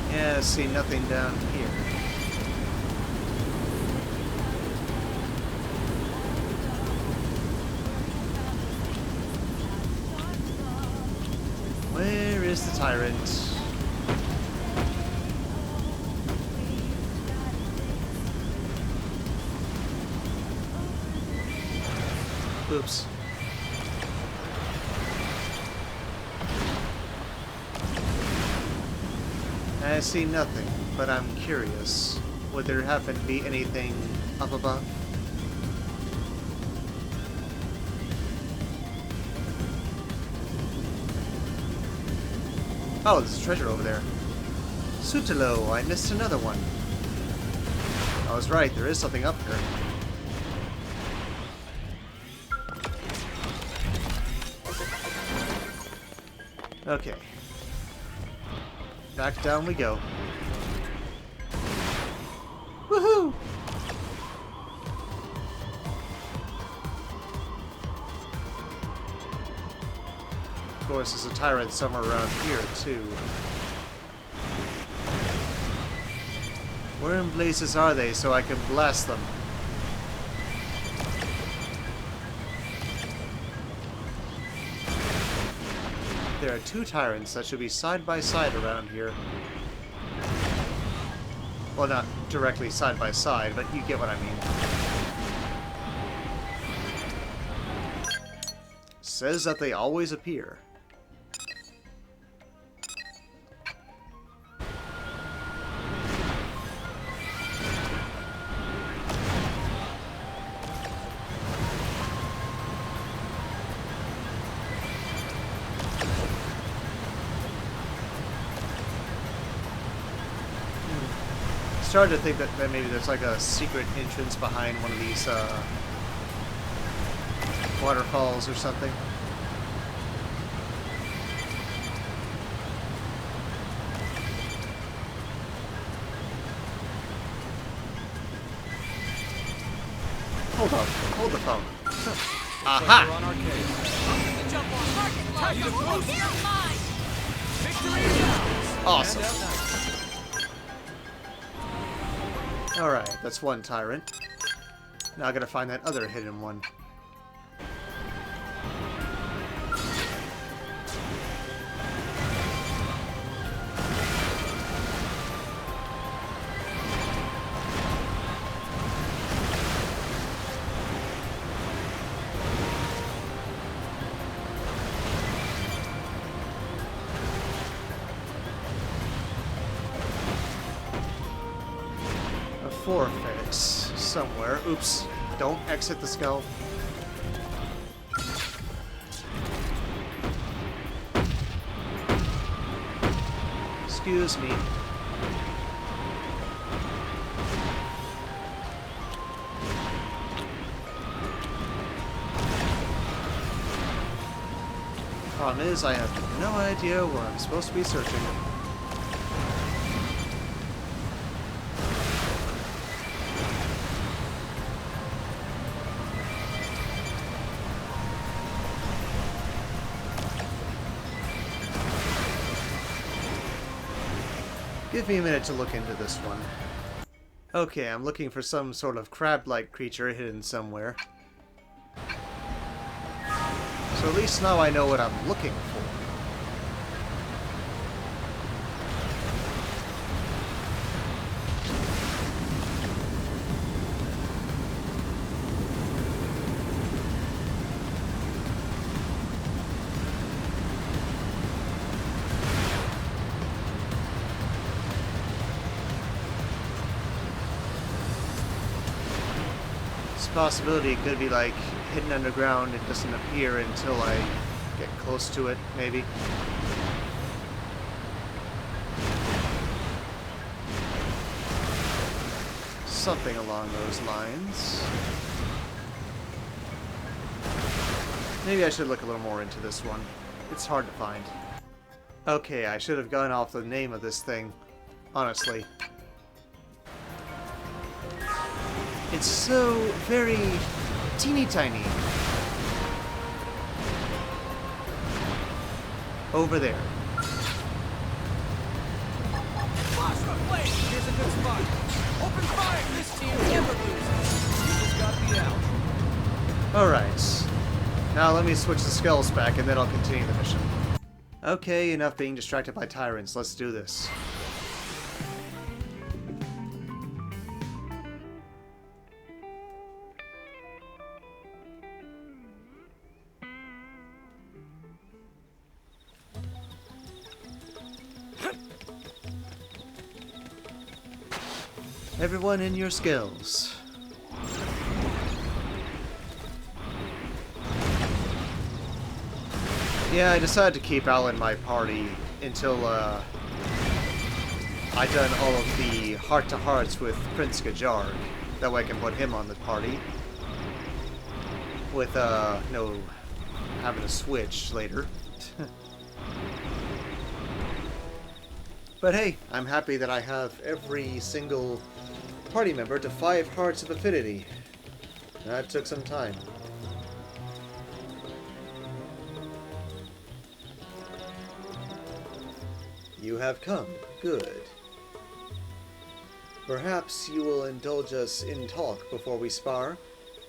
[SPEAKER 1] Yeah, see nothing down here. Where is the tyrant? Oops. I see nothing, but I'm curious. Would there happen to be anything up above? Oh, there's a treasure over there. Sutalo, I missed another one. I was right, there is something up here. Okay. Back down we go. Woohoo! Of course, there's a tyrant somewhere around here, too. Where in blazes are they so I can blast them? There are 2 tyrants that should be side by side around here. Well, not directly side by side, but you get what I mean. Says that they always appear. Started to think that maybe there's like a secret entrance behind one of these waterfalls or something. Hold on, hold the phone. Aha!
[SPEAKER 7] On our case.
[SPEAKER 3] The jump on target blow.
[SPEAKER 7] Need a boost.
[SPEAKER 3] You're mine.
[SPEAKER 7] Victory is ours.
[SPEAKER 1] Awesome.
[SPEAKER 7] And out nice.
[SPEAKER 1] Alright, that's one tyrant. Now I gotta find that other hidden one. Forfeits somewhere. Oops. Don't exit the skull. Excuse me. Problem is, I have no idea where I'm supposed to be searching. Give me a minute to look into this one. Okay, I'm looking for some sort of crab-like creature hidden somewhere. So at least now I know what I'm looking for. Possibility it could be like hidden underground. It doesn't appear until I get close to it, maybe. Something along those lines. Maybe I should look a little more into this one. It's hard to find. Okay, I should have gone off the name of this thing, honestly. It's so very teeny tiny. Over there.
[SPEAKER 7] Flash of blade. Here's a good spot. Open fire. This team never loses. You just got the out.
[SPEAKER 1] Alright. Now let me switch the skulls back and then I'll continue the mission. Okay, enough being distracted by tyrants. Let's do this. Everyone in your skills. Yeah, I decided to keep Al in my party until I done all of the heart-to-hearts with Prince Gajarg. That way I can put him on the party. With, no having to switch later. But hey, I'm happy that I have every single party member to 5 hearts of affinity. That took some time. You have come. Good. Perhaps you will indulge us in talk before we spar.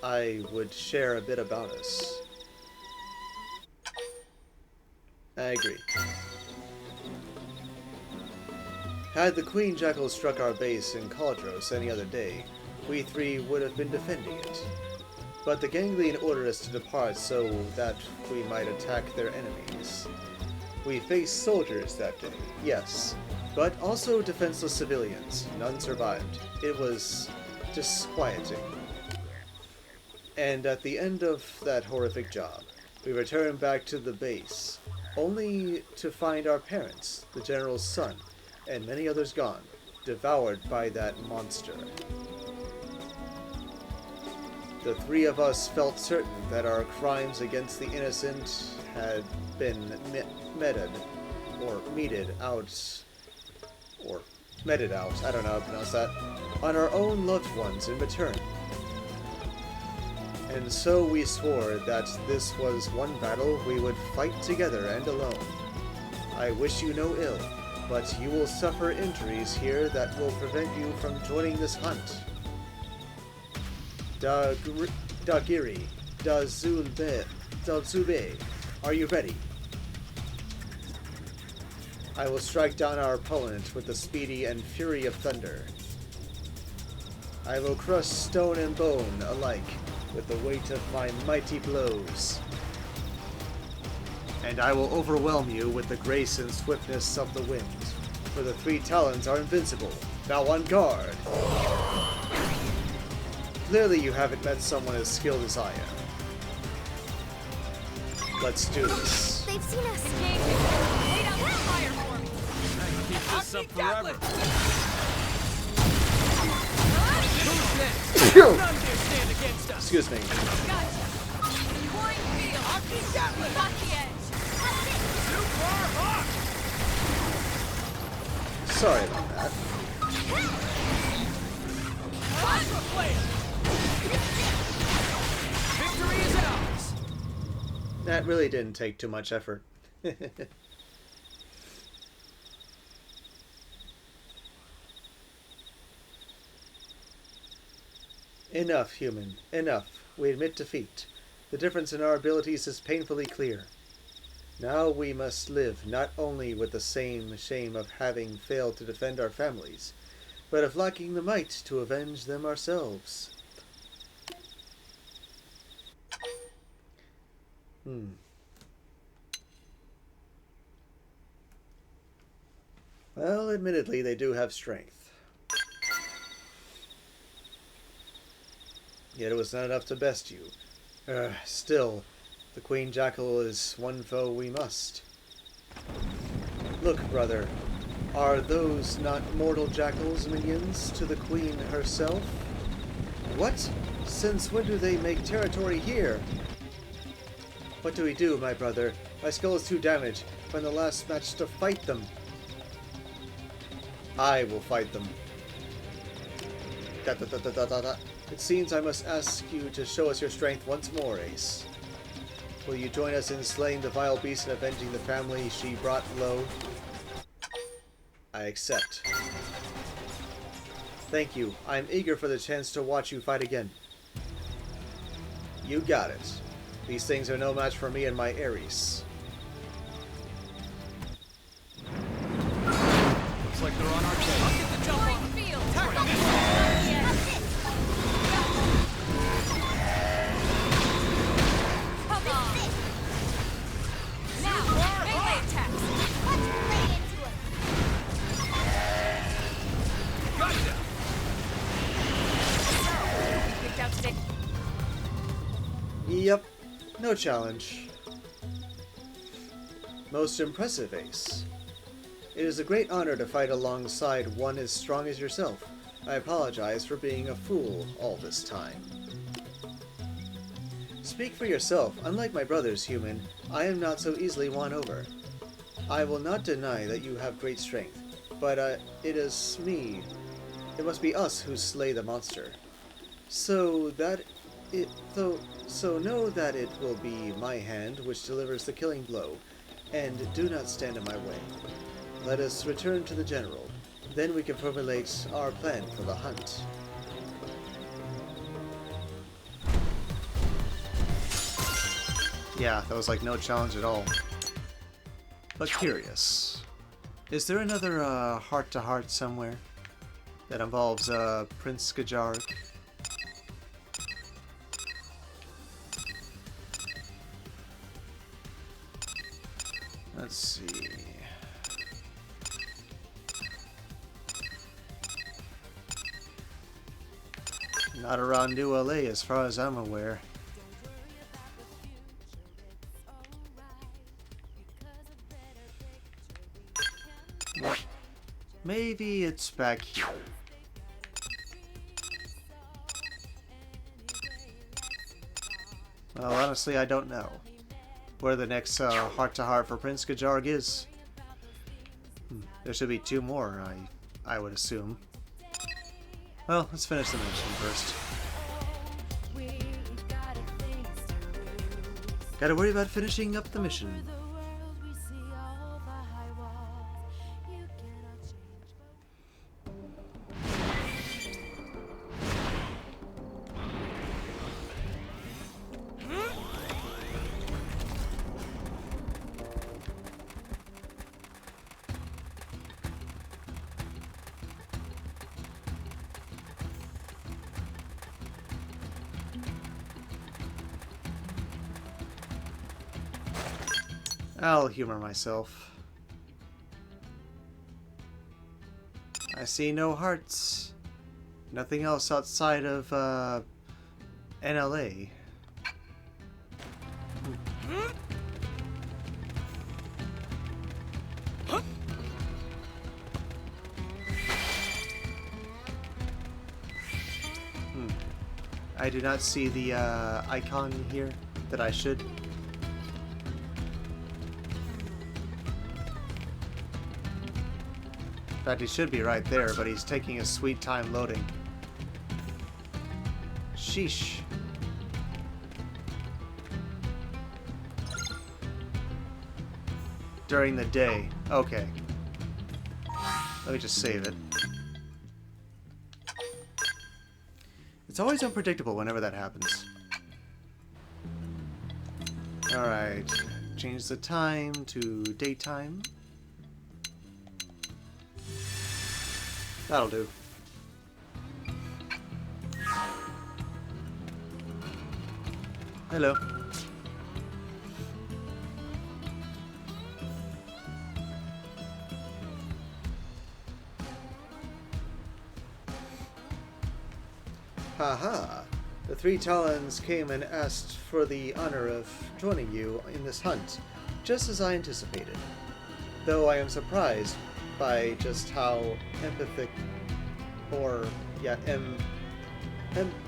[SPEAKER 1] I would share a bit about us. I agree. Had the Queen Jackal struck our base in Caldros any other day, we three would have been defending it. But the Ganglion ordered us to depart so that we might attack their enemies. We faced soldiers that day, yes, but also defenseless civilians. None survived. It was disquieting. And at the end of that horrific job, we returned back to the base, only to find our parents, the General's son, and many others gone, devoured by that monster. The three of us felt certain that our crimes against the innocent had been meted out, I don't know how to pronounce that, on our own loved ones in return. And so we swore that this was one battle we would fight together and alone. I wish you no ill, but you will suffer injuries here that will prevent you from joining this hunt. Dagiri, Dazube, are you ready? I will strike down our opponent with the speedy and fury of thunder. I will crush stone and bone alike with the weight of my mighty blows. And I will overwhelm you with the grace and swiftness of the wind, for the Three Talons are invincible. Now on guard! Clearly you haven't met someone as skilled as I am. Let's do this.
[SPEAKER 2] They've seen us.
[SPEAKER 3] Lay down the fire for me.
[SPEAKER 7] Keep this up forever. Who's next? None dare stand against us.
[SPEAKER 1] Excuse me.
[SPEAKER 3] Gotcha. Pouring field. Got the edge.
[SPEAKER 7] Super hot.
[SPEAKER 1] Sorry about that.
[SPEAKER 7] Plasma flare. Victory is ours.
[SPEAKER 1] That really didn't take too much effort. Enough, human. Enough. We admit defeat. The difference in our abilities is painfully clear. Now we must live not only with the same shame of having failed to defend our families, but of lacking the might to avenge them ourselves. Well, admittedly, they do have strength. Yet it was not enough to best you. Still, the Queen Jackal is one foe we must. Look, brother, are those not mortal jackals minions to the Queen herself? What? Since when do they make territory here? What do we do, my brother? My skull is too damaged from the last match to fight them. I will fight them. It seems I must ask you to show us your strength once more, Ace. Will you join us in slaying the vile beast and avenging the family she brought low? I accept. Thank you. I am eager for the chance to watch you fight again. You got it. These things are no match for me and my Ares.
[SPEAKER 7] Looks like they're on our tail. I'll get the jump on them.
[SPEAKER 3] Field. Come on. Now, melee attacks.
[SPEAKER 2] Let's play into it.
[SPEAKER 7] Gotcha.
[SPEAKER 3] Picked out today.
[SPEAKER 1] Yep. No challenge. Most impressive, Ace. It is a great honor to fight alongside one as strong as yourself. I apologize for being a fool all this time. Speak for yourself. Unlike my brothers, human, I am not so easily won over. I will not deny that you have great strength, but it must be us who slay the monster. So know that it will be my hand which delivers the killing blow, and do not stand in my way. Let us return to the General. Then we can formulate our plan for the hunt. Yeah, that was like no challenge at all. But curious. Is there another heart-to-heart somewhere that involves Prince Skajarg? Let's see. Not around New LA as far as I'm aware. Maybe it's back here. Well, honestly, I don't know where the next heart-to-heart for Prince Skajarg is. There should be 2 more, I would assume. Well, let's finish the mission first. Gotta worry about finishing up the mission. I'll humor myself. I see no hearts. Nothing else outside of NLA. I do not see the icon here that I should. In fact, he should be right there, but he's taking his sweet time loading. Sheesh. During the day. Okay. Let me just save it. It's always unpredictable whenever that happens. Alright. Change the time to daytime. That'll do. Hello. Haha. The Three Talons came and asked for the honor of joining you in this hunt, just as I anticipated. Though I am surprised by just how empathic or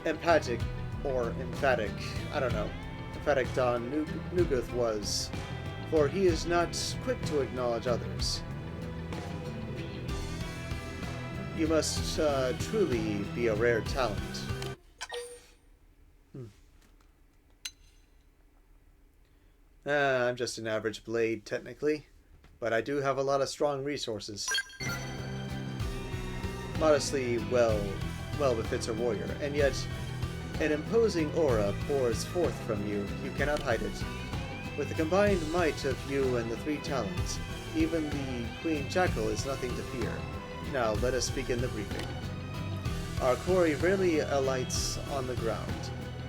[SPEAKER 1] emphatic or emphatic, I don't know, emphatic Don Nuguth was, for he is not quick to acknowledge others. You must truly be a rare talent. I'm just an average blade, technically. But I do have a lot of strong resources. Modestly well befits a warrior, and yet an imposing aura pours forth from you. You cannot hide it. With the combined might of you and the Three Talons, even the Queen Jackal is nothing to fear. Now let us begin the briefing. Our quarry rarely alights on the ground.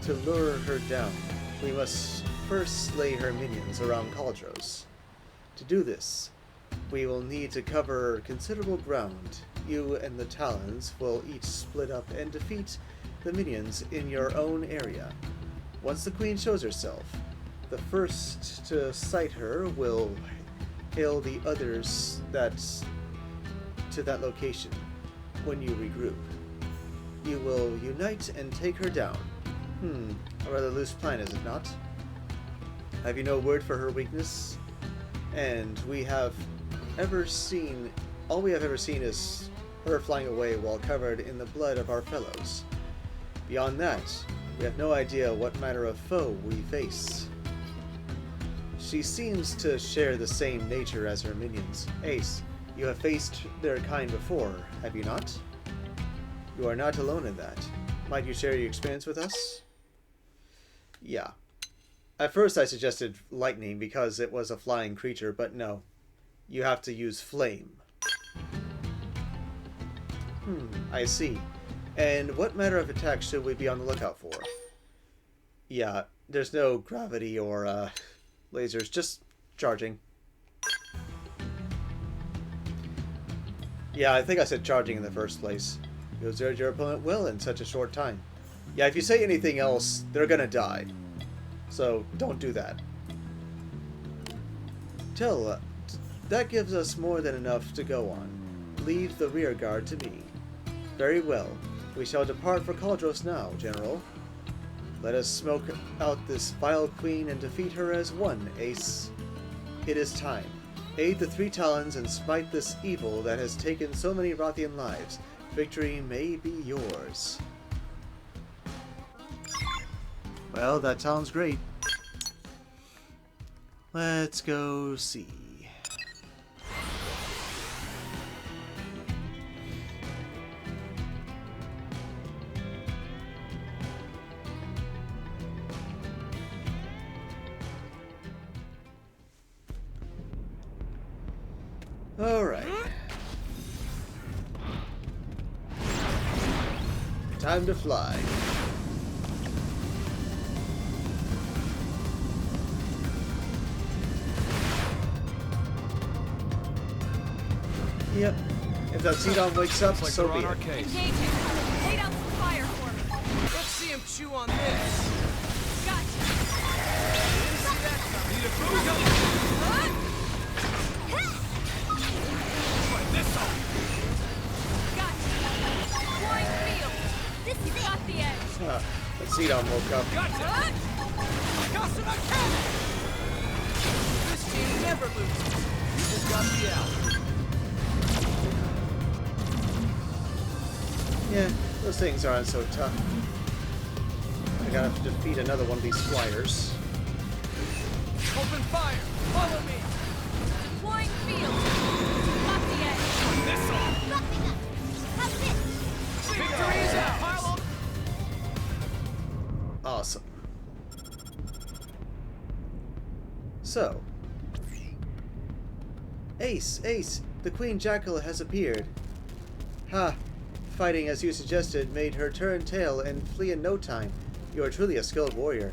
[SPEAKER 1] To lure her down, we must first slay her minions around Cauldros. To do this, we will need to cover considerable ground. You and the Talons will each split up and defeat the minions in your own area. Once the Queen shows herself, the first to sight her will hail the others to that location. When you regroup, you will unite and take her down. A rather loose plan, is it not? Have you no word for her weakness? And all we have ever seen is her flying away while covered in the blood of our fellows. Beyond that, we have no idea what manner of foe we face. She seems to share the same nature as her minions. Ace, you have faced their kind before, have you not? You are not alone in that. Might you share your experience with us? Yeah. At first I suggested lightning because it was a flying creature, but no. You have to use flame. I see. And what manner of attack should we be on the lookout for? Yeah, there's no gravity or lasers, just charging. Yeah, I think I said charging in the first place. You observed your opponent well in such a short time. Yeah, if you say anything else, they're gonna die. So, don't do that. That gives us more than enough to go on. Leave the rear guard to me. Very well. We shall depart for Caldros now, General. Let us smoke out this vile queen and defeat her as one, Ace. It is time. Aid the Three Talons and smite this evil that has taken so many Rothian lives. Victory may be yours. Well, that sounds great. Let's go see. Alright. Time to fly. Yep. If that Xenon wakes up,
[SPEAKER 7] Like
[SPEAKER 1] so
[SPEAKER 7] they're
[SPEAKER 1] be
[SPEAKER 7] on our
[SPEAKER 1] it.
[SPEAKER 7] case.
[SPEAKER 3] Engage him. Lay down some fire for me.
[SPEAKER 7] Let's see him chew on this.
[SPEAKER 3] Gotcha.
[SPEAKER 7] Didn't see that coming. Need a boost. Try this on.
[SPEAKER 3] Gotcha. Flying field.
[SPEAKER 2] This is it.
[SPEAKER 3] Got the edge.
[SPEAKER 1] That Xenon woke up.
[SPEAKER 7] Gotcha. Got some cannon. This team never loses. You just got the out.
[SPEAKER 1] Yeah, those things aren't so tough. I gotta have to defeat another one of these flyers.
[SPEAKER 7] Open fire. Follow me.
[SPEAKER 3] Flying field. Got the edge.
[SPEAKER 7] This on.
[SPEAKER 2] Dropping us. How's this?
[SPEAKER 7] Victory is out. Pile on.
[SPEAKER 1] Awesome. So. Ace, the Queen Jackal has appeared. Ha! Fighting as you suggested made her turn tail and flee in no time. You are truly a skilled warrior.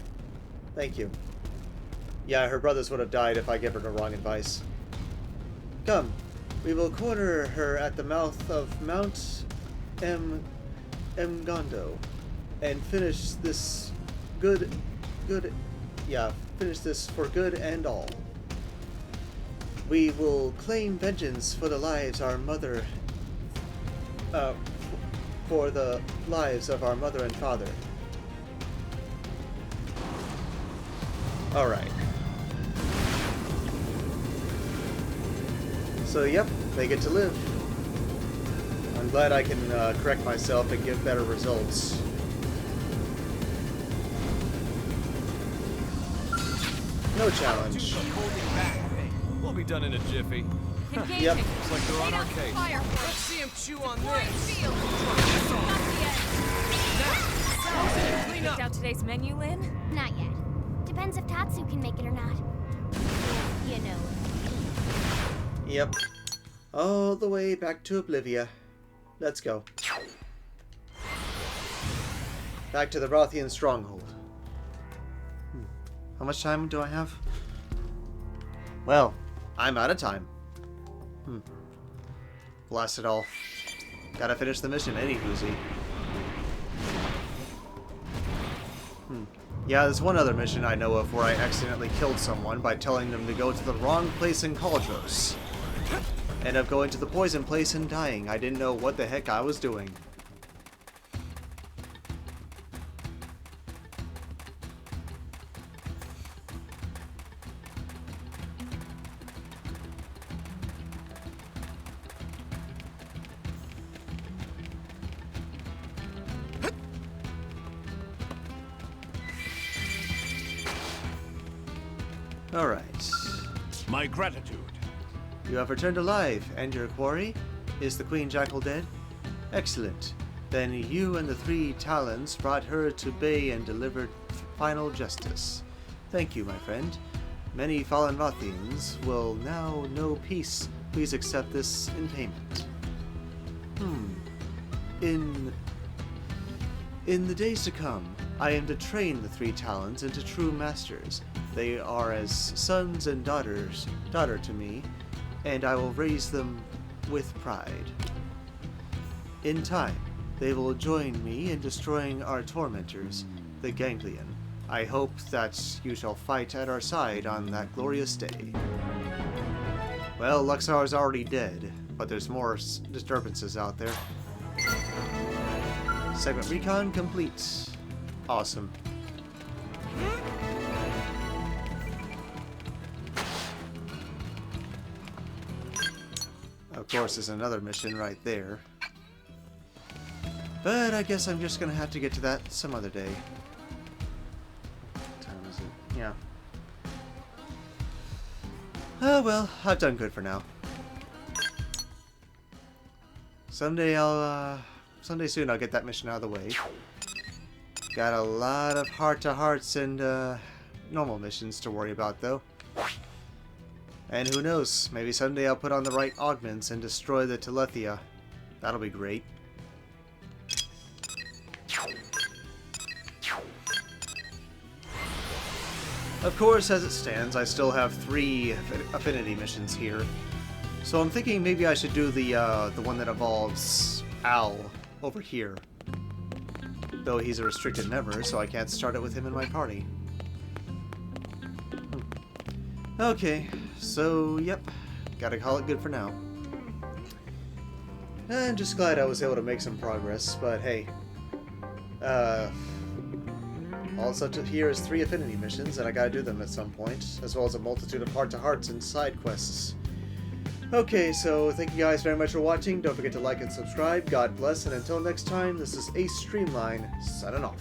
[SPEAKER 1] Thank you. Yeah, her brothers would have died if I gave her the wrong advice. Come, we will corner her at the mouth of Mount Mgondo and finish this finish this for good and all. We will claim vengeance for the lives our mother for the lives of our mother and father. Alright. So, yep, they get to live. I'm glad I can correct myself and get better results. No challenge.
[SPEAKER 7] Holding back. Hey, we'll be done in a jiffy.
[SPEAKER 3] Engaging.
[SPEAKER 1] Yep.
[SPEAKER 7] Looks like they're
[SPEAKER 3] Lay
[SPEAKER 7] on our
[SPEAKER 3] down some
[SPEAKER 7] case.
[SPEAKER 3] fire for
[SPEAKER 7] Let's
[SPEAKER 3] me.
[SPEAKER 7] see him chew on
[SPEAKER 3] Flying
[SPEAKER 7] this.
[SPEAKER 3] field.
[SPEAKER 7] This on.
[SPEAKER 3] Got the edge.
[SPEAKER 7] Clean
[SPEAKER 3] Picked
[SPEAKER 7] up.
[SPEAKER 3] out today's menu, Lynn?
[SPEAKER 2] Not yet. Depends if Tatsu can make it or not. You know.
[SPEAKER 1] Yep. All the way back to Oblivia. Let's go. Back to the Rothian stronghold. How much time do I have? Well, I'm out of time. Blast it all. Gotta finish the mission, any whoozy. Yeah, there's one other mission I know of where I accidentally killed someone by telling them to go to the wrong place in Caldros. End up going to the poison place and dying. I didn't know what the heck I was doing. Alright.
[SPEAKER 8] My gratitude.
[SPEAKER 1] You have returned alive, and your quarry? Is the Queen Jackal dead? Excellent. Then you and the Three Talons brought her to bay and delivered final justice. Thank you, my friend. Many fallen Rothians will now know peace Please accept this in payment. In the days to come, I am to train the Three Talons into true masters. They are as sons and daughter to me, and I will raise them with pride. In time, they will join me in destroying our tormentors, the Ganglion. I hope that you shall fight at our side on that glorious day. Well, Luxar is already dead, but there's more disturbances out there. Segment recon complete. Awesome. Of course, there's another mission right there. But I guess I'm just gonna have to get to that some other day. What time is it? Yeah. Oh well, I've done good for now. Someday soon I'll get that mission out of the way. Got a lot of heart-to-hearts and normal missions to worry about though. And who knows, maybe someday I'll put on the right augments and destroy the Telethia. That'll be great. Of course, as it stands, I still have 3 affinity missions here. So I'm thinking maybe I should do the one that involves Al over here. Though he's a restricted member, so I can't start it with him in my party. Okay, so yep, gotta call it good for now. I'm just glad I was able to make some progress, but hey. Also here is 3 affinity missions, and I gotta do them at some point, as well as a multitude of heart-to-hearts and side quests. Okay, so thank you guys very much for watching. Don't forget to like and subscribe. God bless, and until next time, this is Ace Streamline, signing off.